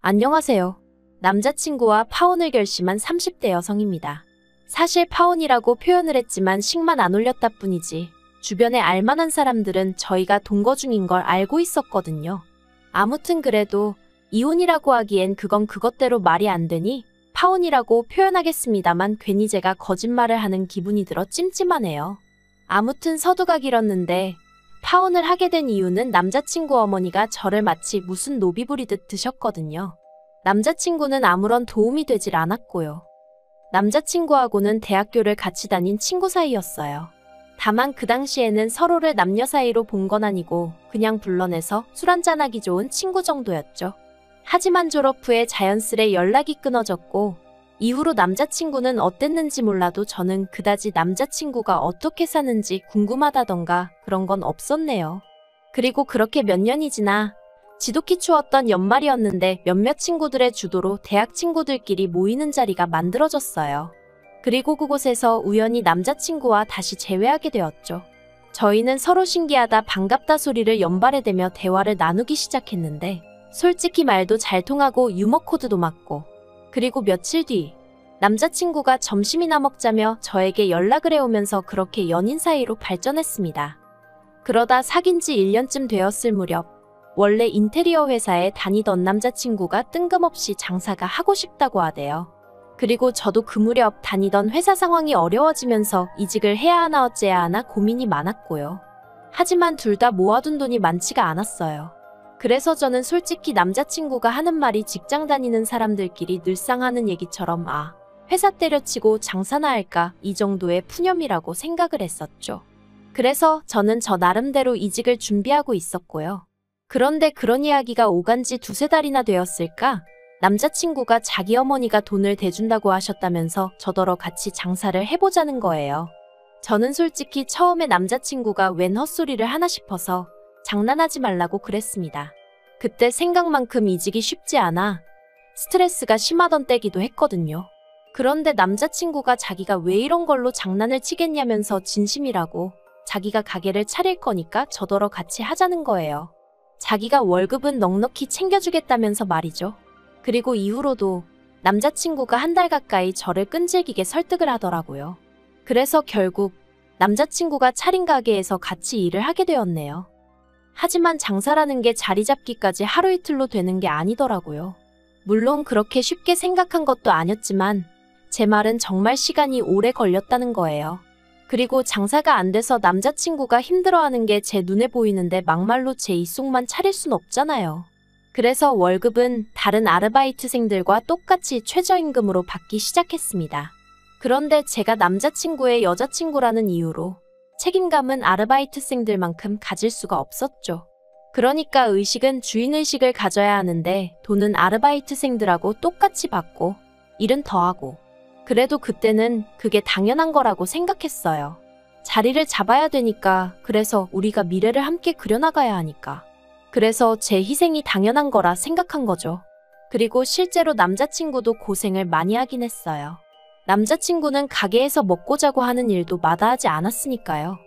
안녕하세요. 남자친구와 파혼을 결심한 30대 여성입니다. 사실 파혼이라고 표현을 했지만 식만 안 올렸다 뿐이지 주변에 알만한 사람들은 저희가 동거 중인 걸 알고 있었거든요. 아무튼 그래도 이혼이라고 하기엔 그건 그것대로 말이 안 되니 파혼이라고 표현하겠습니다만 괜히 제가 거짓말을 하는 기분이 들어 찜찜하네요. 아무튼 서두가 길었는데 파혼을 하게 된 이유는 남자친구 어머니가 저를 마치 무슨 노비 부리듯 드셨거든요. 남자친구는 아무런 도움이 되질 않았고요. 남자친구하고는 대학교를 같이 다닌 친구 사이였어요. 다만 그 당시에는 서로를 남녀 사이로 본 건 아니고 그냥 불러내서 술 한잔하기 좋은 친구 정도였죠. 하지만 졸업 후에 자연스레 연락이 끊어졌고 이후로 남자친구는 어땠는지 몰라도 저는 그다지 남자친구가 어떻게 사는지 궁금하다던가 그런 건 없었네요. 그리고 그렇게 몇 년이 지나 지독히 추웠던 연말이었는데 몇몇 친구들의 주도로 대학 친구들끼리 모이는 자리가 만들어졌어요. 그리고 그곳에서 우연히 남자친구와 다시 재회하게 되었죠. 저희는 서로 신기하다 반갑다 소리를 연발해대며 대화를 나누기 시작했는데 솔직히 말도 잘 통하고 유머 코드도 맞고 그리고 며칠 뒤 남자친구가 점심이나 먹자며 저에게 연락을 해오면서 그렇게 연인 사이로 발전했습니다. 그러다 사귄 지 1년쯤 되었을 무렵 원래 인테리어 회사에 다니던 남자친구가 뜬금없이 장사가 하고 싶다고 하대요. 그리고 저도 그 무렵 다니던 회사 상황이 어려워지면서 이직을 해야 하나 어째야 하나 고민이 많았고요. 하지만 둘 다 모아둔 돈이 많지가 않았어요. 그래서 저는 솔직히 남자친구가 하는 말이 직장 다니는 사람들끼리 늘상 하는 얘기처럼 회사 때려치고 장사나 할까 이 정도의 푸념이라고 생각을 했었죠. 그래서 저는 저 나름대로 이직을 준비하고 있었고요. 그런데 그런 이야기가 오간 지 두세 달이나 되었을까? 남자친구가 자기 어머니가 돈을 대준다고 하셨다면서 저더러 같이 장사를 해보자는 거예요. 저는 솔직히 처음에 남자친구가 웬 헛소리를 하나 싶어서 장난하지 말라고 그랬습니다. 그때 생각만큼 이직이 쉽지 않아 스트레스가 심하던 때기도 했거든요. 그런데 남자친구가 자기가 왜 이런 걸로 장난을 치겠냐면서 진심이라고 자기가 가게를 차릴 거니까 저더러 같이 하자는 거예요. 자기가 월급은 넉넉히 챙겨주겠다면서 말이죠. 그리고 이후로도 남자친구가 한 달 가까이 저를 끈질기게 설득을 하더라고요. 그래서 결국 남자친구가 차린 가게에서 같이 일을 하게 되었네요. 하지만 장사라는 게 자리 잡기까지 하루 이틀로 되는 게 아니더라고요. 물론 그렇게 쉽게 생각한 것도 아니었지만 제 말은 정말 시간이 오래 걸렸다는 거예요. 그리고 장사가 안 돼서 남자친구가 힘들어하는 게 제 눈에 보이는데 막말로 제 입속만 차릴 순 없잖아요. 그래서 월급은 다른 아르바이트생들과 똑같이 최저임금으로 받기 시작했습니다. 그런데 제가 남자친구의 여자친구라는 이유로 책임감은 아르바이트생들만큼 가질 수가 없었죠. 그러니까 의식은 주인의식을 가져야 하는데 돈은 아르바이트생들하고 똑같이 받고 일은 더하고 그래도 그때는 그게 당연한 거라고 생각했어요. 자리를 잡아야 되니까 그래서 우리가 미래를 함께 그려나가야 하니까 그래서 제 희생이 당연한 거라 생각한 거죠. 그리고 실제로 남자친구도 고생을 많이 하긴 했어요. 남자친구는 가게에서 먹고 자고 하는 일도 마다하지 않았으니까요.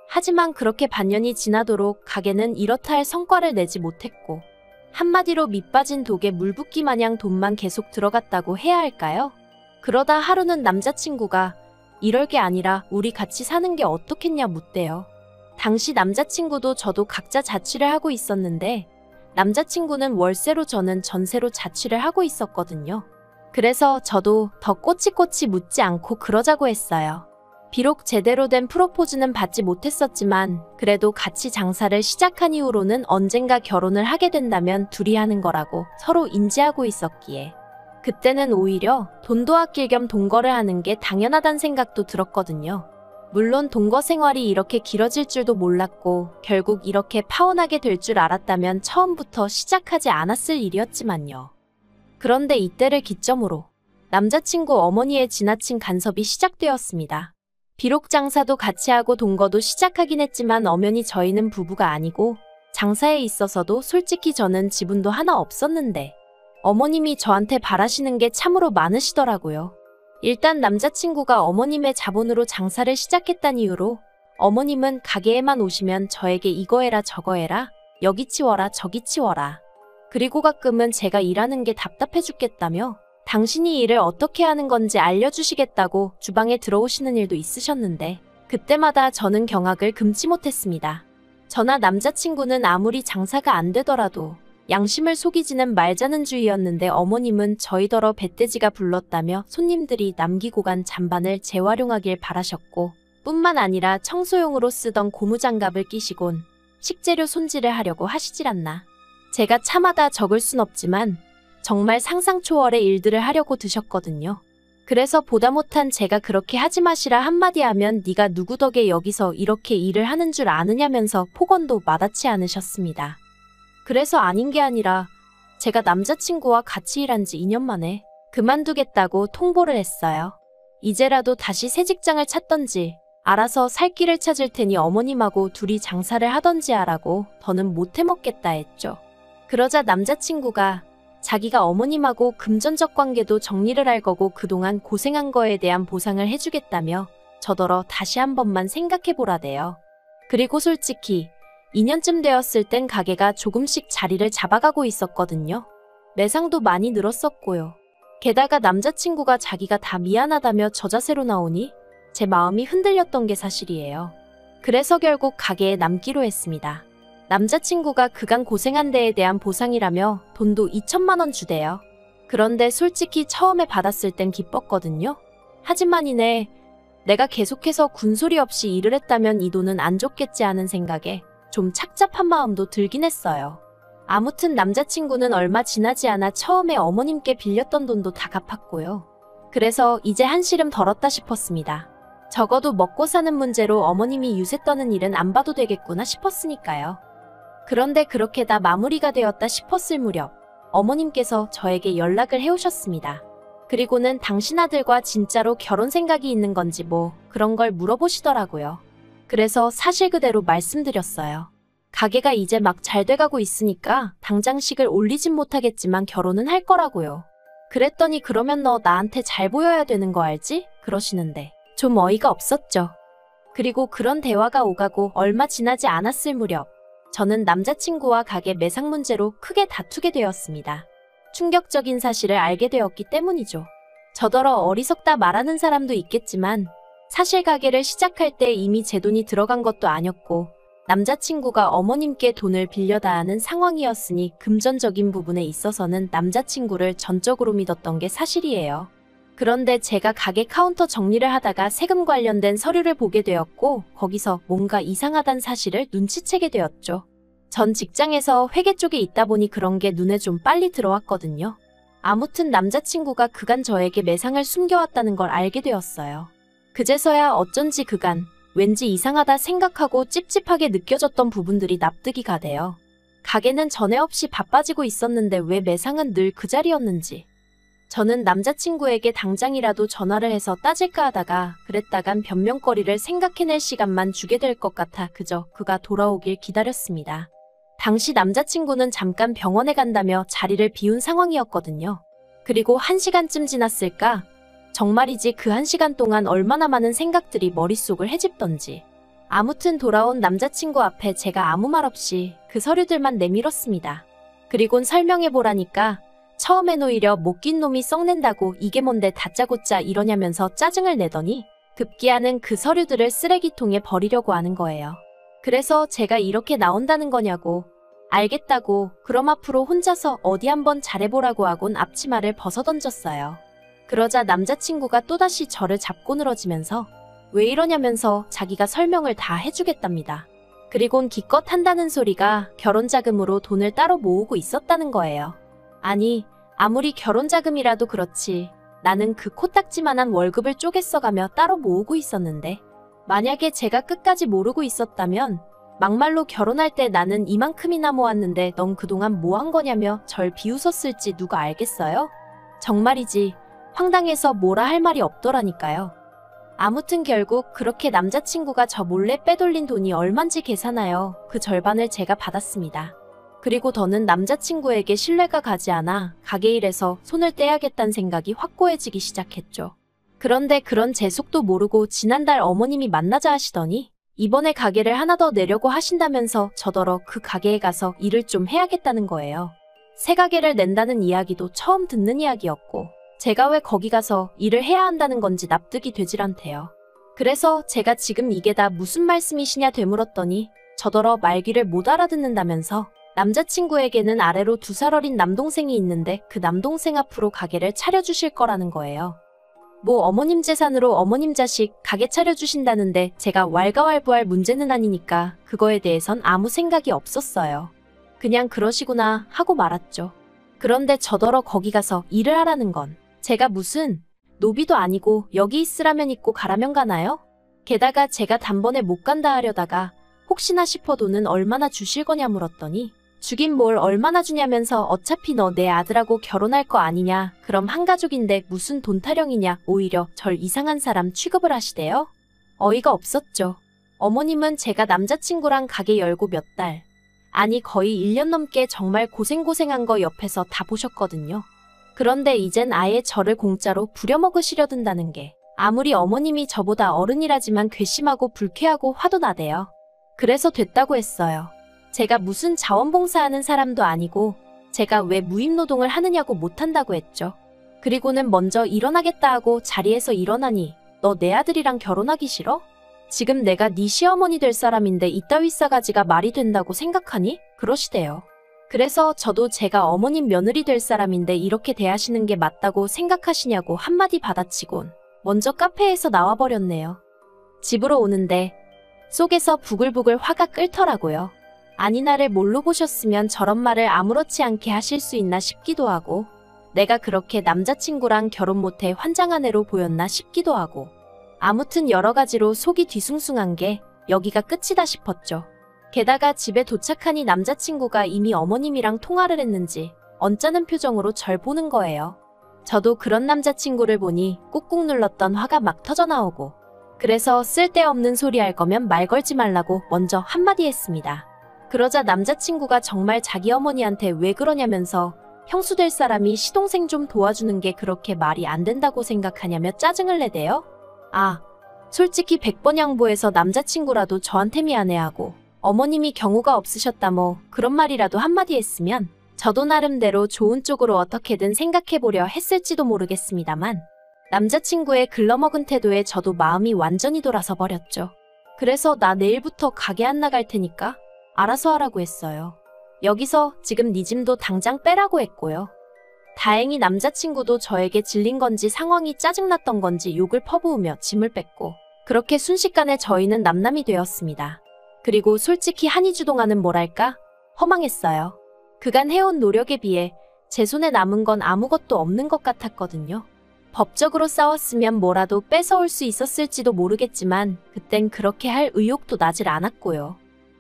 하지만 그렇게 반년이 지나도록 가게는 이렇다 할 성과를 내지 못했고 한마디로 밑 빠진 독에 물 붓기 마냥 돈만 계속 들어갔다고 해야 할까요? 그러다 하루는 남자친구가 이럴 게 아니라 우리 같이 사는 게 어떻겠냐 묻대요. 당시 남자친구도 저도 각자 자취를 하고 있었는데 남자친구는 월세로 저는 전세로 자취를 하고 있었거든요. 그래서 저도 더 꼬치꼬치 묻지 않고 그러자고 했어요. 비록 제대로 된 프로포즈는 받지 못했었지만 그래도 같이 장사를 시작한 이후로는 언젠가 결혼을 하게 된다면 둘이 하는 거라고 서로 인지하고 있었기에 그때는 오히려 돈도 아낄 겸 동거를 하는 게 당연하단 생각도 들었거든요. 물론 동거 생활이 이렇게 길어질 줄도 몰랐고 결국 이렇게 파혼하게 될 줄 알았다면 처음부터 시작하지 않았을 일이었지만요. 그런데 이때를 기점으로 남자친구 어머니의 지나친 간섭이 시작되었습니다. 비록 장사도 같이 하고 동거도 시작하긴 했지만 엄연히 저희는 부부가 아니고 장사에 있어서도 솔직히 저는 지분도 하나 없었는데 어머님이 저한테 바라시는 게 참으로 많으시더라고요. 일단 남자친구가 어머님의 자본으로 장사를 시작했다는 이유로 어머님은 가게에만 오시면 저에게 이거 해라 저거 해라 여기 치워라 저기 치워라 그리고 가끔은 제가 일하는 게 답답해 죽겠다며 당신이 일을 어떻게 하는 건지 알려주시겠다고 주방에 들어오시는 일도 있으셨는데 그때마다 저는 경악을 금치 못했습니다. 저나 남자친구는 아무리 장사가 안 되더라도 양심을 속이지는 말자는 주의였는데 어머님은 저희더러 배떼지가 불렀다며 손님들이 남기고 간 잔반을 재활용하길 바라셨고 뿐만 아니라 청소용으로 쓰던 고무장갑을 끼시곤 식재료 손질을 하려고 하시질 않나. 제가 참아다 적을 순 없지만 정말 상상 초월의 일들을 하려고 드셨거든요. 그래서 보다 못한 제가 그렇게 하지 마시라 한마디 하면 네가 누구 덕에 여기서 이렇게 일을 하는 줄 아느냐면서 폭언도 마다치 않으셨습니다. 그래서 아닌 게 아니라 제가 남자친구와 같이 일한 지 2년 만에 그만두겠다고 통보를 했어요. 이제라도 다시 새 직장을 찾던지 알아서 살 길을 찾을 테니 어머님하고 둘이 장사를 하던지 하라고 더는 못 해먹겠다 했죠. 그러자 남자친구가 자기가 어머님하고 금전적 관계도 정리를 할 거고 그동안 고생한 거에 대한 보상을 해주겠다며 저더러 다시 한 번만 생각해보라대요. 그리고 솔직히 2년쯤 되었을 땐 가게가 조금씩 자리를 잡아가고 있었거든요. 매상도 많이 늘었었고요. 게다가 남자친구가 자기가 다 미안하다며 저자세로 나오니 제 마음이 흔들렸던 게 사실이에요. 그래서 결국 가게에 남기로 했습니다. 남자친구가 그간 고생한 데에 대한 보상이라며 돈도 2천만 원 주대요. 그런데 솔직히 처음에 받았을 땐 기뻤거든요. 하지만 이내 내가 계속해서 군소리 없이 일을 했다면 이 돈은 안 줬겠지 하는 생각에 좀 착잡한 마음도 들긴 했어요. 아무튼 남자친구는 얼마 지나지 않아 처음에 어머님께 빌렸던 돈도 다 갚았고요. 그래서 이제 한시름 덜었다 싶었습니다. 적어도 먹고 사는 문제로 어머님이 유세 떠는 일은 안 봐도 되겠구나 싶었으니까요. 그런데 그렇게 다 마무리가 되었다 싶었을 무렵 어머님께서 저에게 연락을 해오셨습니다. 그리고는 당신 아들과 진짜로 결혼 생각이 있는 건지 뭐 그런 걸 물어보시더라고요. 그래서 사실 그대로 말씀드렸어요. 가게가 이제 막 잘 돼가고 있으니까 당장식을 올리진 못하겠지만 결혼은 할 거라고요. 그랬더니 그러면 너 나한테 잘 보여야 되는 거 알지? 그러시는데 좀 어이가 없었죠. 그리고 그런 대화가 오가고 얼마 지나지 않았을 무렵 저는 남자친구와 가게 매상 문제로 크게 다투게 되었습니다. 충격적인 사실을 알게 되었기 때문이죠. 저더러 어리석다 말하는 사람도 있겠지만 사실 가게를 시작할 때 이미 제 돈이 들어간 것도 아니었고 남자친구가 어머님께 돈을 빌려다 하는 상황이었으니 금전적인 부분에 있어서는 남자친구를 전적으로 믿었던 게 사실이에요. 그런데 제가 가게 카운터 정리를 하다가 세금 관련된 서류를 보게 되었고 거기서 뭔가 이상하단 사실을 눈치채게 되었죠. 전 직장에서 회계 쪽에 있다 보니 그런 게 눈에 좀 빨리 들어왔거든요. 아무튼 남자친구가 그간 저에게 매상을 숨겨왔다는 걸 알게 되었어요. 그제서야 어쩐지 그간 왠지 이상하다 생각하고 찝찝하게 느껴졌던 부분들이 납득이 가대요. 가게는 전에 없이 바빠지고 있었는데 왜 매상은 늘 그 자리였는지. 저는 남자친구에게 당장이라도 전화를 해서 따질까 하다가 그랬다간 변명거리를 생각해낼 시간만 주게 될 것 같아 그저 그가 돌아오길 기다렸습니다. 당시 남자친구는 잠깐 병원에 간다며 자리를 비운 상황이었거든요. 그리고 1시간쯤 지났을까? 정말이지 그 1시간 동안 얼마나 많은 생각들이 머릿속을 헤집던지. 아무튼 돌아온 남자친구 앞에 제가 아무 말 없이 그 서류들만 내밀었습니다. 그리곤 설명해보라니까 처음엔 오히려 못 낀 놈이 썩낸다고 이게 뭔데 다짜고짜 이러냐면서 짜증을 내더니 급기야는 그 서류들을 쓰레기통에 버리려고 하는 거예요. 그래서 제가 이렇게 나온다는 거냐고. 알겠다고 그럼 앞으로 혼자서 어디 한번 잘해보라고 하곤 앞치마를 벗어던졌어요. 그러자 남자친구가 또다시 저를 잡고 늘어지면서 왜 이러냐면서 자기가 설명을 다 해주겠답니다. 그리곤 기껏 한다는 소리가 결혼자금으로 돈을 따로 모으고 있었다는 거예요. 아니 아무리 결혼자금이라도 그렇지 나는 그 코딱지만한 월급을 쪼개 써가며 따로 모으고 있었는데 만약에 제가 끝까지 모르고 있었다면 막말로 결혼할 때 나는 이만큼이나 모았는데 넌 그동안 뭐 한 거냐며 절 비웃었을지 누가 알겠어요? 정말이지 황당해서 뭐라 할 말이 없더라니까요. 아무튼 결국 그렇게 남자친구가 저 몰래 빼돌린 돈이 얼만지 계산하여 그 절반을 제가 받았습니다. 그리고 더는 남자친구에게 신뢰가 가지 않아 가게 일에서 손을 떼야겠다는 생각이 확고해지기 시작했죠. 그런데 그런 제 속도 모르고 지난달 어머님이 만나자 하시더니 이번에 가게를 하나 더 내려고 하신다면서 저더러 그 가게에 가서 일을 좀 해야겠다는 거예요. 새 가게를 낸다는 이야기도 처음 듣는 이야기였고 제가 왜 거기 가서 일을 해야 한다는 건지 납득이 되질 않대요. 그래서 제가 지금 이게 다 무슨 말씀이시냐 되물었더니 저더러 말귀를 못 알아듣는다면서 남자친구에게는 아래로 2살 어린 남동생이 있는데 그 남동생 앞으로 가게를 차려주실 거라는 거예요. 뭐 어머님 재산으로 어머님 자식 가게 차려주신다는데 제가 왈가왈부할 문제는 아니니까 그거에 대해선 아무 생각이 없었어요. 그냥 그러시구나 하고 말았죠. 그런데 저더러 거기 가서 일을 하라는 건 제가 무슨 노비도 아니고 여기 있으라면 있고 가라면 가나요? 게다가 제가 단번에 못 간다 하려다가 혹시나 싶어 돈은 얼마나 주실 거냐 물었더니 주긴 뭘 얼마나 주냐면서 어차피 너 내 아들하고 결혼할 거 아니냐, 그럼 한 가족인데 무슨 돈 타령이냐, 오히려 절 이상한 사람 취급을 하시대요. 어이가 없었죠. 어머님은 제가 남자친구랑 가게 열고 몇 달, 아니 거의 1년 넘게 정말 고생고생한 거 옆에서 다 보셨거든요. 그런데 이젠 아예 저를 공짜로 부려먹으시려 든다는 게 아무리 어머님이 저보다 어른이라지만 괘씸하고 불쾌하고 화도 나대요. 그래서 됐다고 했어요. 제가 무슨 자원봉사하는 사람도 아니고 제가 왜 무임노동을 하느냐고 못한다고 했죠. 그리고는 먼저 일어나겠다 하고 자리에서 일어나니 너 내 아들이랑 결혼하기 싫어? 지금 내가 네 시어머니 될 사람인데 이따위 싸가지가 말이 된다고 생각하니? 그러시대요. 그래서 저도 제가 어머님 며느리 될 사람인데 이렇게 대하시는 게 맞다고 생각하시냐고 한마디 받아치곤 먼저 카페에서 나와버렸네요. 집으로 오는데 속에서 부글부글 화가 끓더라고요. 아니 나를 뭘로 보셨으면 저런 말을 아무렇지 않게 하실 수 있나 싶기도 하고 내가 그렇게 남자친구랑 결혼 못해 환장한 애로 보였나 싶기도 하고 아무튼 여러 가지로 속이 뒤숭숭한 게 여기가 끝이다 싶었죠. 게다가 집에 도착하니 남자친구가 이미 어머님이랑 통화를 했는지 언짢은 표정으로 절 보는 거예요. 저도 그런 남자친구를 보니 꾹꾹 눌렀던 화가 막 터져나오고 그래서 쓸데없는 소리 할 거면 말 걸지 말라고 먼저 한마디 했습니다. 그러자 남자친구가 정말 자기 어머니한테 왜 그러냐면서 형수 될 사람이 시동생 좀 도와주는 게 그렇게 말이 안 된다고 생각하냐며 짜증을 내대요. 아, 솔직히 100번 양보해서 남자친구라도 저한테 미안해하고 어머님이 경우가 없으셨다 뭐 그런 말이라도 한마디 했으면 저도 나름대로 좋은 쪽으로 어떻게든 생각해보려 했을지도 모르겠습니다만 남자친구의 글러먹은 태도에 저도 마음이 완전히 돌아서 버렸죠. 그래서 나 내일부터 가게 안 나갈 테니까 알아서 하라고 했어요. 여기서 지금 네 짐도 당장 빼라고 했고요. 다행히 남자친구도 저에게 질린 건지 상황이 짜증났던 건지 욕을 퍼부으며 짐을 뺐고 그렇게 순식간에 저희는 남남이 되었습니다. 그리고 솔직히 한이주동아는 뭐랄까? 허망했어요. 그간 해온 노력에 비해 제 손에 남은 건 아무것도 없는 것 같았거든요. 법적으로 싸웠으면 뭐라도 뺏어올 수 있었을지도 모르겠지만 그땐 그렇게 할 의욕도 나질 않았고요.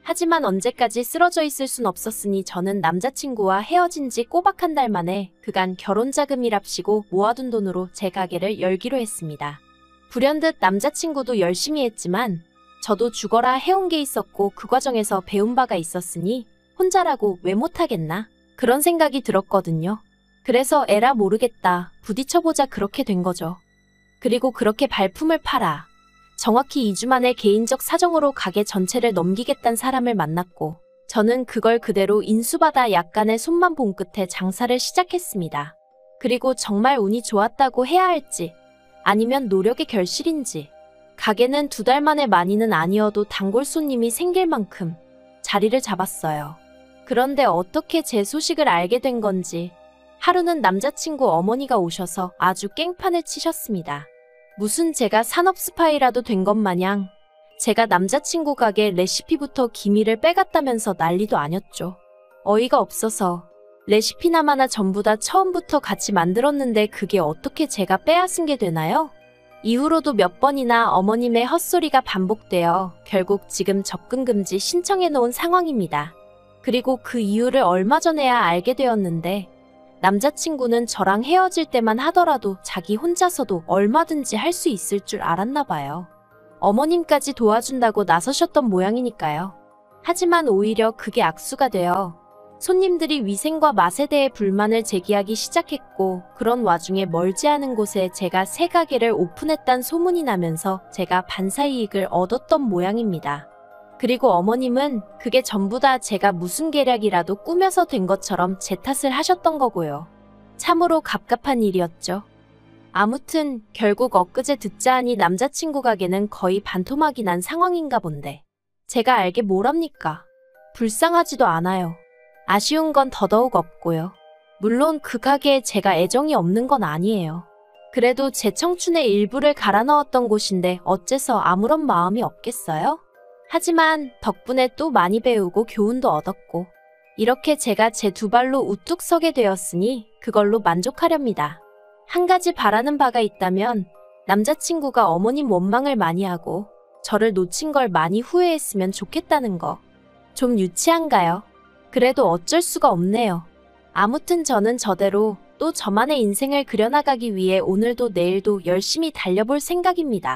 하지만 언제까지 쓰러져 있을 순 없었으니 저는 남자친구와 헤어진 지 꼬박 한 달 만에 그간 결혼자금이랍시고 모아둔 돈으로 제 가게를 열기로 했습니다. 불현듯 남자친구도 열심히 했지만 저도 죽어라 해온 게 있었고 그 과정에서 배운 바가 있었으니 혼자라고 왜 못하겠나? 그런 생각이 들었거든요. 그래서 에라 모르겠다 부딪혀보자 그렇게 된 거죠. 그리고 그렇게 발품을 팔아 정확히 2주 만에 개인적 사정으로 가게 전체를 넘기겠다는 사람을 만났고 저는 그걸 그대로 인수받아 약간의 손만 본 끝에 장사를 시작했습니다. 그리고 정말 운이 좋았다고 해야 할지 아니면 노력의 결실인지 가게는 2달 만에 많이는 아니어도 단골 손님이 생길 만큼 자리를 잡았어요. 그런데 어떻게 제 소식을 알게 된 건지 하루는 남자친구 어머니가 오셔서 아주 깽판을 치셨습니다. 무슨 제가 산업 스파이라도 된 것 마냥 제가 남자친구 가게 레시피부터 기밀을 빼갔다면서 난리도 아녔죠. 어이가 없어서 레시피나마나 전부 다 처음부터 같이 만들었는데 그게 어떻게 제가 빼앗은 게 되나요? 이후로도 몇 번이나 어머님의 헛소리가 반복되어 결국 지금 접근 금지 신청해 놓은 상황입니다. 그리고 그 이유를 얼마 전에야 알게 되었는데 남자친구는 저랑 헤어질 때만 하더라도 자기 혼자서도 얼마든지 할 수 있을 줄 알았나 봐요. 어머님까지 도와준다고 나서셨던 모양이니까요. 하지만 오히려 그게 악수가 되어 손님들이 위생과 맛에 대해 불만을 제기하기 시작했고 그런 와중에 멀지 않은 곳에 제가 새 가게를 오픈했단 소문이 나면서 제가 반사이익을 얻었던 모양입니다. 그리고 어머님은 그게 전부 다 제가 무슨 계략이라도 꾸며서 된 것처럼 제 탓을 하셨던 거고요. 참으로 갑갑한 일이었죠. 아무튼 결국 엊그제 듣자 하니 남자친구 가게는 거의 반토막이 난 상황인가 본데 제가 알게 뭐랍니까? 불쌍하지도 않아요. 아쉬운 건 더더욱 없고요. 물론 그 가게에 제가 애정이 없는 건 아니에요. 그래도 제 청춘의 일부를 갈아 넣었던 곳인데 어째서 아무런 마음이 없겠어요? 하지만 덕분에 또 많이 배우고 교훈도 얻었고 이렇게 제가 제 두 발로 우뚝 서게 되었으니 그걸로 만족하렵니다. 한 가지 바라는 바가 있다면 남자친구가 어머님 원망을 많이 하고 저를 놓친 걸 많이 후회했으면 좋겠다는 거. 좀 유치한가요? 그래도 어쩔 수가 없네요. 아무튼 저는 저대로 또 저만의 인생을 그려나가기 위해 오늘도 내일도 열심히 달려볼 생각입니다.